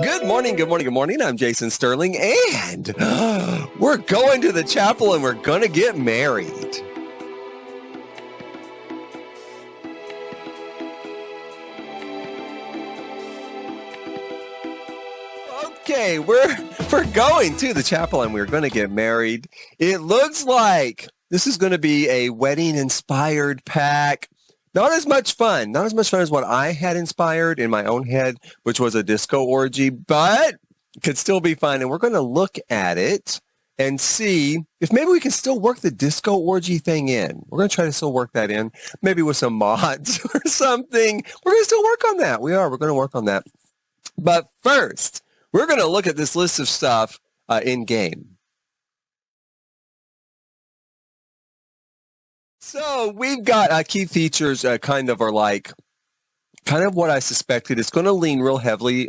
Good morning, good morning, good morning. I'm Jason Sterling, and we're going to the chapel and we're going to get married. Okay, we're going to the chapel and we're going to get married. It looks like this is going to be a wedding-inspired pack. Not as much fun as what I had inspired in my own head, which was a disco orgy, but it could still be fun. And we're going to look at it and see if maybe we can still work the disco orgy thing in. We're going to try to still work that in, maybe with some mods or something. We're going to still work on that. We're going to work on that. But first, we're going to look at this list of stuff in game. So we've got key features kind of what I suspected. It's going to lean real heavily.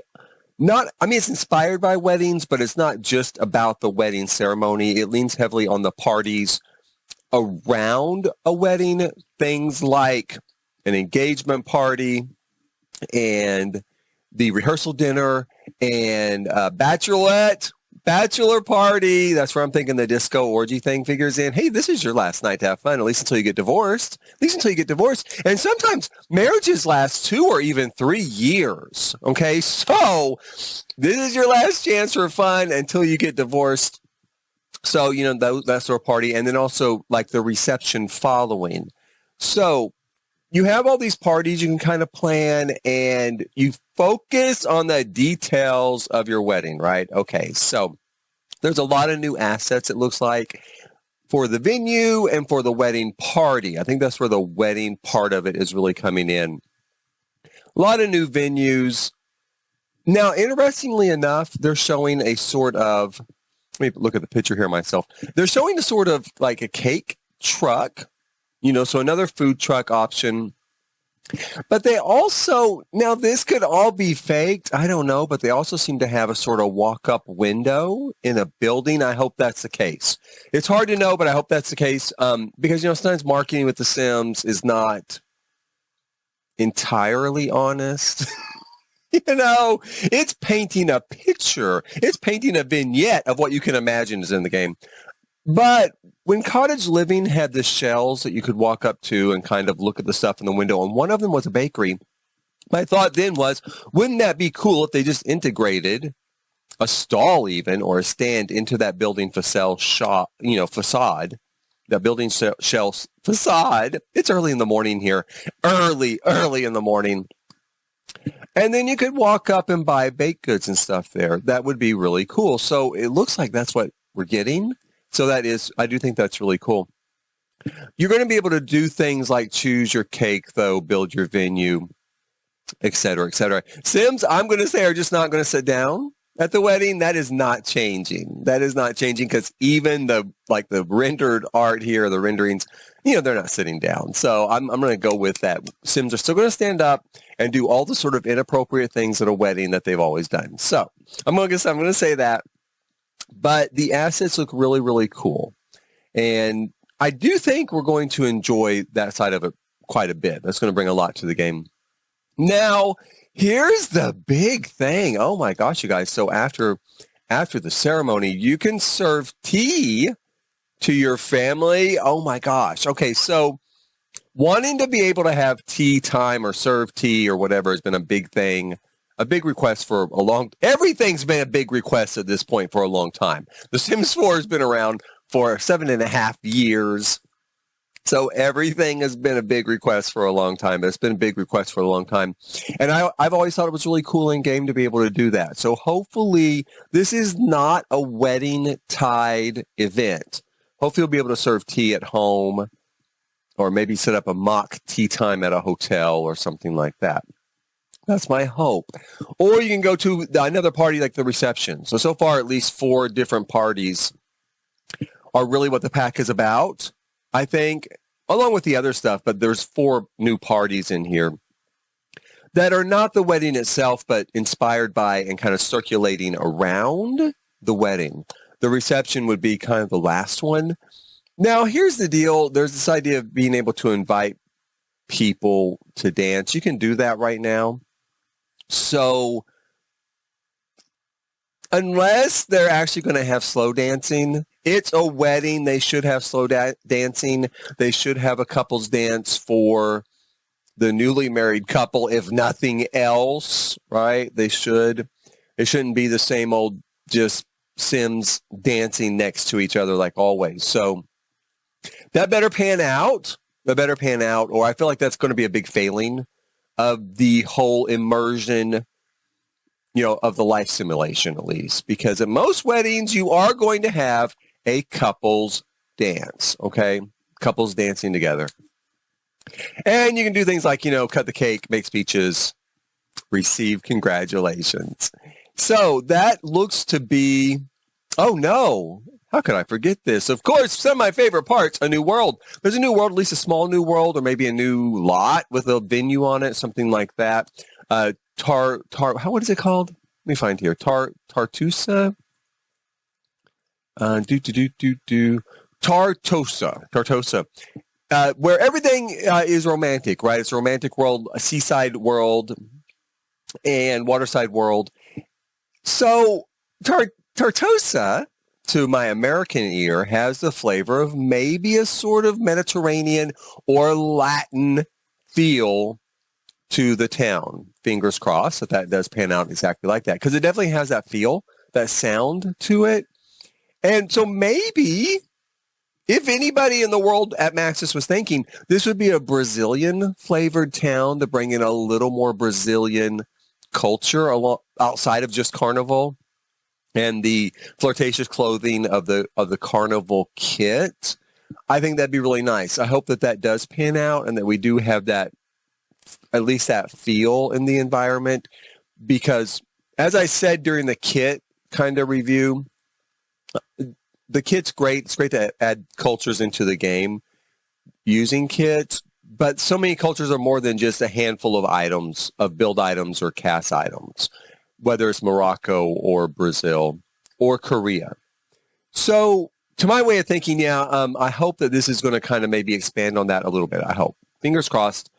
It's inspired by weddings, but it's not just about the wedding ceremony. It leans heavily on the parties around a wedding, things like an engagement party and the rehearsal dinner and bachelor party. That's where I'm thinking the disco orgy thing figures in. Hey, this is your last night to have fun, at least until you get divorced. And sometimes marriages last 2 or even 3 years. Okay, so this is your last chance for fun until you get divorced. So, that sort of party. And then also like the reception following. So you have all these parties you can kind of plan, and you focus on the details of your wedding, right? Okay, so there's a lot of new assets, it looks like, for the venue and for the wedding party. I think that's where the wedding part of it is really coming in. A lot of new venues. Now, interestingly enough, they're showing a sort of, let me look at the picture here myself. They're showing a sort of like a cake truck. So another food truck option. But they also, now this could all be faked, I don't know, but they also seem to have a sort of walk-up window in a building. I hope that's the case. It's hard to know, but I hope that's the case because, sometimes marketing with The Sims is not entirely honest. It's painting a picture. It's painting a vignette of what you can imagine is in the game. But when Cottage Living had the shells that you could walk up to and kind of look at the stuff in the window, and one of them was a bakery, my thought then was, wouldn't that be cool if they just integrated a stall even or a stand into that building facade, that building shell facade. It's early in the morning here, early in the morning. And then you could walk up and buy baked goods and stuff there. That would be really cool. So it looks like that's what we're getting. So I do think that's really cool. You're going to be able to do things like choose your cake, though, build your venue, et cetera, et cetera. Sims, I'm going to say, are just not going to sit down at the wedding. That is not changing. Because even the rendered art here, the renderings, they're not sitting down. So I'm going to go with that. Sims are still going to stand up and do all the sort of inappropriate things at a wedding that they've always done. So I'm going to say that. But the assets look really, really cool. And I do think we're going to enjoy that side of it quite a bit. That's going to bring a lot to the game. Now, here's the big thing. Oh my gosh, you guys. So after the ceremony, you can serve tea to your family. Oh my gosh. Okay, so wanting to be able to have tea time or serve tea or whatever has been a big thing. A big request everything's been a big request at this point for a long time. The Sims 4 has been around for 7.5 years. So everything has been a big request for a long time. It's been a big request for a long time. And I've always thought it was really cool in game to be able to do that. So hopefully this is not a wedding-tied event. Hopefully you'll be able to serve tea at home or maybe set up a mock tea time at a hotel or something like that. That's my hope. Or you can go to another party like the reception. So far, at least 4 different parties are really what the pack is about, I think, along with the other stuff. But there's 4 new parties in here that are not the wedding itself, but inspired by and kind of circulating around the wedding. The reception would be kind of the last one. Now, here's the deal. There's this idea of being able to invite people to dance. You can do that right now. So unless they're actually going to have slow dancing. It's a wedding. They should have slow dancing. They should have a couples dance for the newly married couple, if nothing else, right? They should. It shouldn't be the same old just Sims dancing next to each other like always. So that better pan out. Or I feel like that's going to be a big failing of the whole immersion, of the life simulation, at least. Because at most weddings, you are going to have a couples dance, okay? Couples dancing together. And you can do things like, cut the cake, make speeches, receive congratulations. So that looks to be, oh no, how could I forget this? Of course, some of my favorite parts, a new world. There's a new world, at least a small new world, or maybe a new lot with a venue on it, something like that. What is it called? Let me find here. Tartosa? Tartosa. Where everything is romantic, right? It's a romantic world, a seaside world, and waterside world. So Tartosa, to my American ear, has the flavor of maybe a sort of Mediterranean or Latin feel to the town. Fingers crossed that does pan out exactly like that, because it definitely has that feel, that sound to it. And so maybe, if anybody in the world at Maxis was thinking, this would be a Brazilian flavored town to bring in a little more Brazilian culture outside of just carnival and the flirtatious clothing of the carnival kit. I think that'd be really nice. I hope that does pan out and that we do have that, at least that feel in the environment, because as I said during the kit kind of review, the kit's great. It's great to add cultures into the game using kits, but so many cultures are more than just a handful of items, of build items or cast items, whether it's Morocco or Brazil or Korea. So to my way of thinking, I hope that this is going to kind of maybe expand on that a little bit. I hope. Fingers crossed.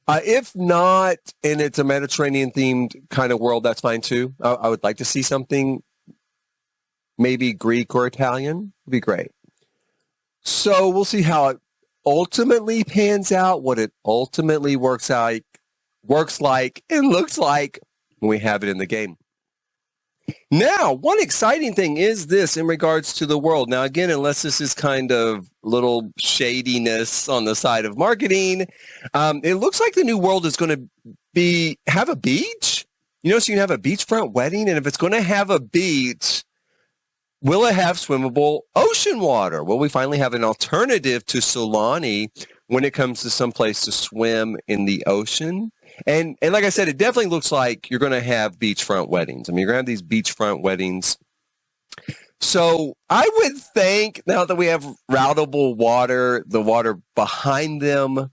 If not, and it's a Mediterranean-themed kind of world, that's fine too. I would like to see something maybe Greek or Italian. Would be great. So we'll see how it ultimately pans out, what it ultimately works like, and looks like when we have it in the game. Now, one exciting thing is this in regards to the world. Now, again, unless this is kind of little shadiness on the side of marketing, it looks like the new world is going to have a beach. So you can have a beachfront wedding, and if it's going to have a beach, will it have swimmable ocean water? Will we finally have an alternative to Solani when it comes to some place to swim in the ocean? And like I said, it definitely looks like you're going to have beachfront weddings. I mean, you're going to have these beachfront weddings. So I would think now that we have routable water, the water behind them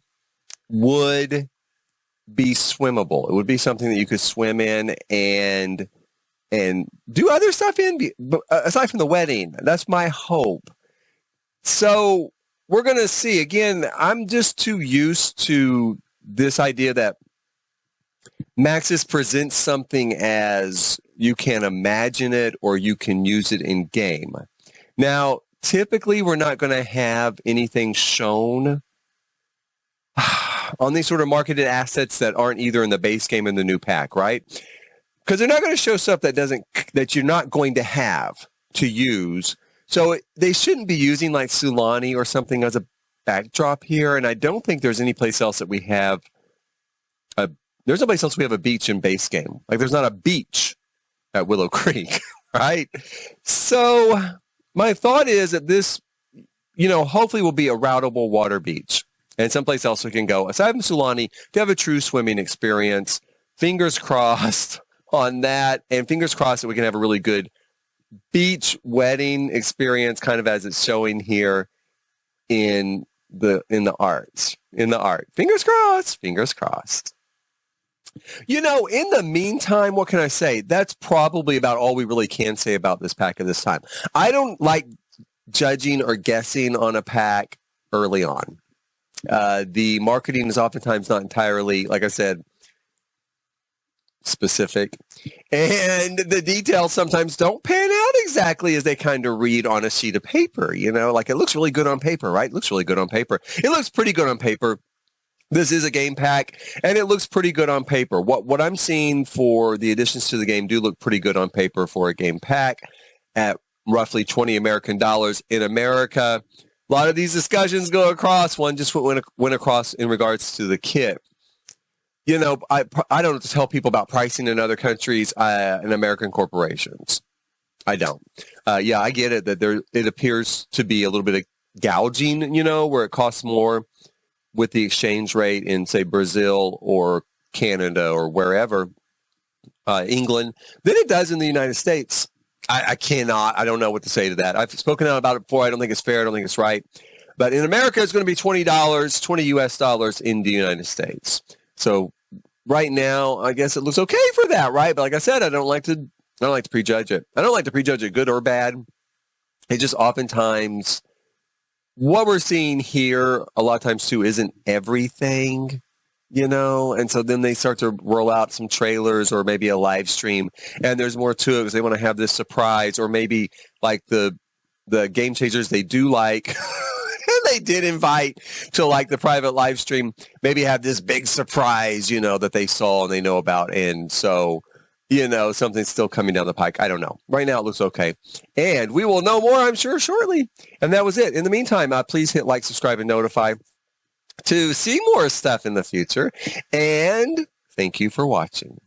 would be swimmable. It would be something that you could swim in and do other stuff in, aside from the wedding. That's my hope. So we're going to see. Again, I'm just too used to this idea that Maxis presents something as you can imagine it or you can use it in game. Now, typically, we're not going to have anything shown on these sort of marketed assets that aren't either in the base game or the new pack, right? Because they're not going to show stuff that you're not going to have to use. So they shouldn't be using like Sulani or something as a backdrop here. And I don't think there's any place else that we have there's no place else we have a beach in base game. Like there's not a beach at Willow Creek, right? So my thought is that this, hopefully will be a routable water beach and someplace else we can go. Aside from Sulani, to have a true swimming experience, fingers crossed on that, and fingers crossed that we can have a really good beach wedding experience, kind of as it's showing here in the art. Fingers crossed. In the meantime, what can I say? That's probably about all we really can say about this pack at this time. I don't like judging or guessing on a pack early on. The marketing is oftentimes not entirely, like I said, specific. And the details sometimes don't pan out exactly as they kind of read on a sheet of paper, like it looks really good on paper, right? It looks really good on paper. It looks pretty good on paper. This is a game pack, and it looks pretty good on paper. What I'm seeing for the additions to the game do look pretty good on paper for a game pack at roughly $20 American dollars. In America, a lot of these discussions go across. One just went across in regards to the kit. I don't tell people about pricing in other countries and American corporations. I don't. Yeah, I get it that it appears to be a little bit of gouging, where it costs more with the exchange rate in, say, Brazil or Canada or wherever, England, than it does in the United States. I don't know what to say to that. I've spoken out about it before. I don't think it's fair. I don't think it's right. But in America, it's going to be $20 US dollars in the United States. So right now, I guess it looks okay for that, right? But like I said, I don't like to prejudge it. I don't like to prejudge it good or bad. It just oftentimes, what we're seeing here a lot of times too isn't everything, and so then they start to roll out some trailers or maybe a live stream, and there's more to it because they want to have this surprise, or maybe like the game changers they do like, and they did invite to like the private live stream, maybe have this big surprise, that they saw and they know about, and so something's still coming down the pike. I don't know. Right now it looks okay. And we will know more, I'm sure, shortly. And that was it. In the meantime, please hit like, subscribe, and notify to see more stuff in the future. And thank you for watching.